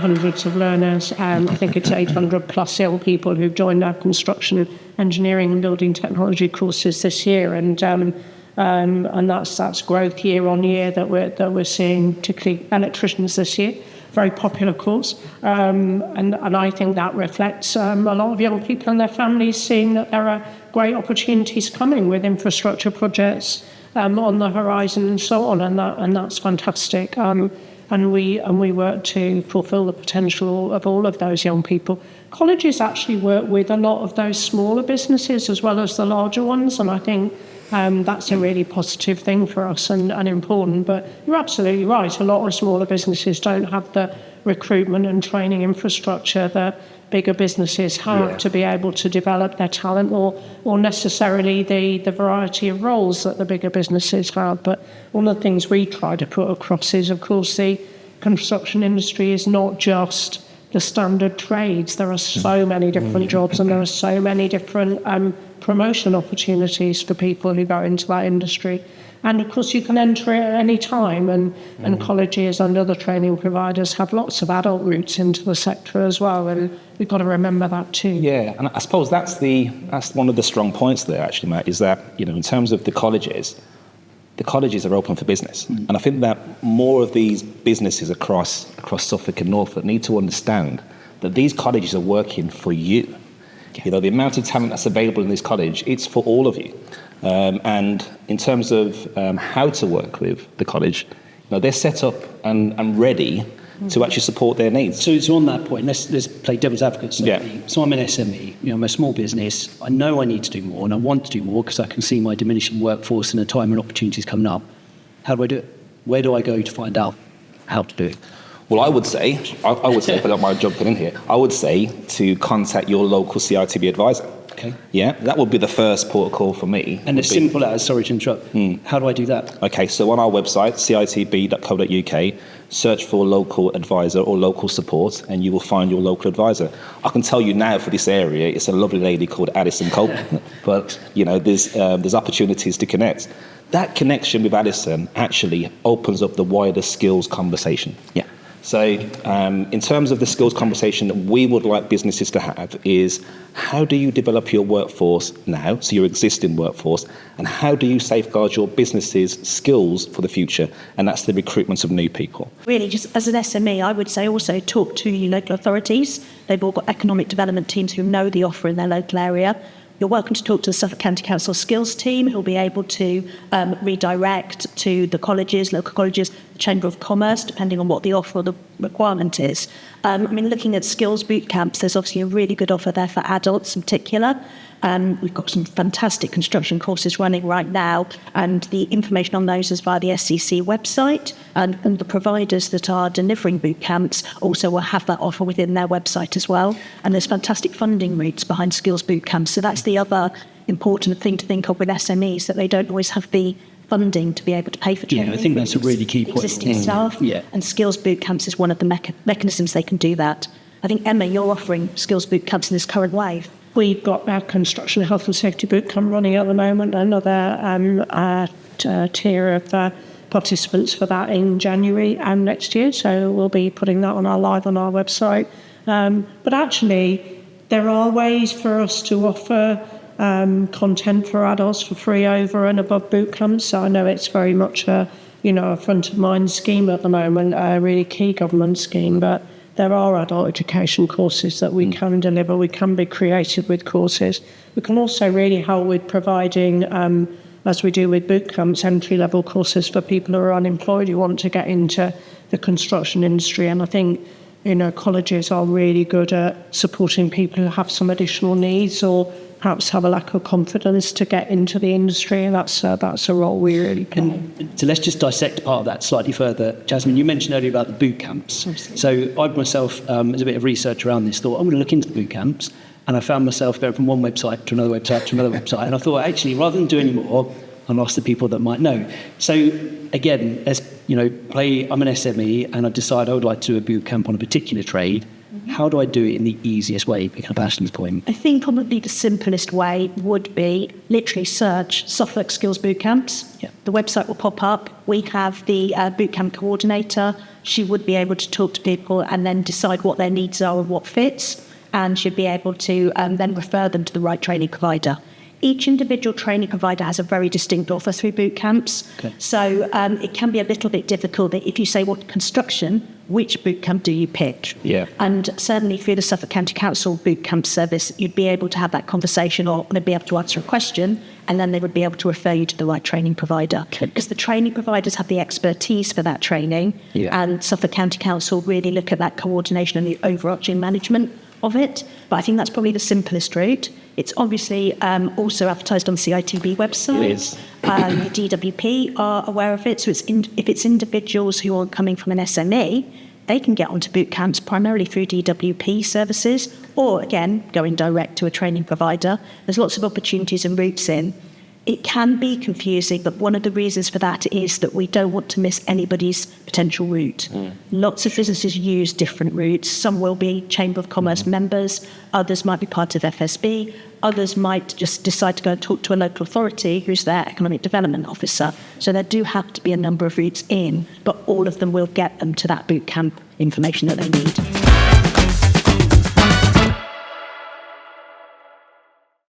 hundreds of learners. I think it's 800 plus young people who've joined our construction, engineering and building technology courses this year. And that's growth year on year that we're seeing, particularly electricians this year. Very popular course. And I think that reflects a lot of young people and their families seeing that there are great opportunities coming with infrastructure projects on the horizon and so on, and that's fantastic. And we work to fulfil the potential of all of those young people. Colleges actually work with a lot of those smaller businesses as well as the larger ones, and I think that's a really positive thing for us and important. But you're absolutely right, a lot of smaller businesses don't have the recruitment and training infrastructure that bigger businesses have to be able to develop their talent or necessarily the variety of roles that the bigger businesses have. But one of the things we try to put across is, of course, the construction industry is not just the standard trades. There are so many different jobs and there are so many different promotion opportunities for people who go into that industry. And of course, you can enter it at any time, and colleges and other training providers have lots of adult routes into the sector as well, and we've got to remember that too. Yeah, and I suppose that's one of the strong points there, actually, Matt, is that, in terms of the colleges are open for business. And I think that more of these businesses across Suffolk and Norfolk need to understand that these colleges are working for you. Yeah. The amount of talent that's available in this college, it's for all of you. And in terms of how to work with the college, they're set up and ready to actually support their needs. So on that point, let's play devil's advocate. So I'm an SME, I'm a small business. I know I need to do more and I want to do more because I can see my diminishing workforce and the time and opportunities coming up. How do I do it? Where do I go to find out how to do it? Well, I would say, if I don't mind jumping in here, I would say to contact your local CITB advisor. Okay. Yeah, that would be the first port of call for me. And as simple as, sorry to interrupt, how do I do that? Okay, so on our website, citb.co.uk, search for local advisor or local support, and you will find your local advisor. I can tell you now for this area, it's a lovely lady called Alison Copeland, but there's opportunities to connect. That connection with Alison actually opens up the wider skills conversation. Yeah. So in terms of the skills conversation that we would like businesses to have is, how do you develop your workforce now, so your existing workforce, and how do you safeguard your business's skills for the future? And that's the recruitment of new people. Really, just as an SME, I would say also talk to your local authorities. They've all got economic development teams who know the offer in their local area. You're welcome to talk to the Suffolk County Council skills team, who'll be able to redirect to the colleges, local colleges, the Chamber of Commerce, depending on what the offer or the requirement is. Looking at skills boot camps, there's obviously a really good offer there for adults in particular. We've got some fantastic construction courses running right now, and the information on those is via the SCC website, and the providers that are delivering boot camps also will have that offer within their website as well. And there's fantastic funding routes behind skills boot camps, so that's the other important thing to think of with SMEs, that they don't always have the funding to be able to pay for training. Yeah, I think that's a really key point. Existing staff, and skills boot camps is one of the mechanisms they can do that. I think, Emma, you're offering skills boot camps in this current wave. We've got our construction health and safety bootcamp running at the moment, another tier of participants for that in January and next year, so we'll be putting that live on our website. But actually, there are ways for us to offer content for adults for free over and above bootcamps. So I know it's very much a front of mind scheme at the moment, a really key government scheme, but there are adult education courses that we can deliver. We can be creative with courses. We can also really help with providing, as we do with boot camps, entry-level courses for people who are unemployed who want to get into the construction industry. And I think, colleges are really good at supporting people who have some additional needs or perhaps have a lack of confidence to get into the industry, and that's a role we really play. And so let's just dissect part of that slightly further. Jasmine, you mentioned earlier about the boot camps. Absolutely. So I myself, as a bit of research around this, thought I'm going to look into the boot camps, and I found myself going from one website to another website to another website, and I thought, actually, rather than do any more, I'll ask the people that might know. So again, I'm an SME, and I decide I would like to do a boot camp on a particular trade. How do I do it in the easiest way, picking up Ashley's point? I think probably the simplest way would be literally search Suffolk Skills Bootcamps. Yeah. The website will pop up. We have the bootcamp coordinator. She would be able to talk to people and then decide what their needs are and what fits, and she'd be able to then refer them to the right training provider. Each individual training provider has a very distinct offer through boot camps. Okay. So it can be a little bit difficult that if you say what construction, which boot camp do you pick? Yeah. And certainly through the Suffolk County Council boot camp service, you'd be able to have that conversation, or they'd be able to answer a question, and then they would be able to refer you to the right training provider. Because the training providers have the expertise for that training, and Suffolk County Council really look at that coordination and the overarching management of it. But I think that's probably the simplest route. It's obviously also advertised on the CITB website. It is. The DWP are aware of it. So if it's individuals who are coming from an SME, they can get onto boot camps primarily through DWP services, or again, going direct to a training provider. There's lots of opportunities and routes in. It can be confusing, but one of the reasons for that is that we don't want to miss anybody's potential route. Lots of businesses use different routes. Some will be Chamber of Commerce members, others might be part of FSB, others might just decide to go and talk to a local authority who's their economic development officer. So there do have to be a number of routes in, but all of them will get them to that boot camp information that they need.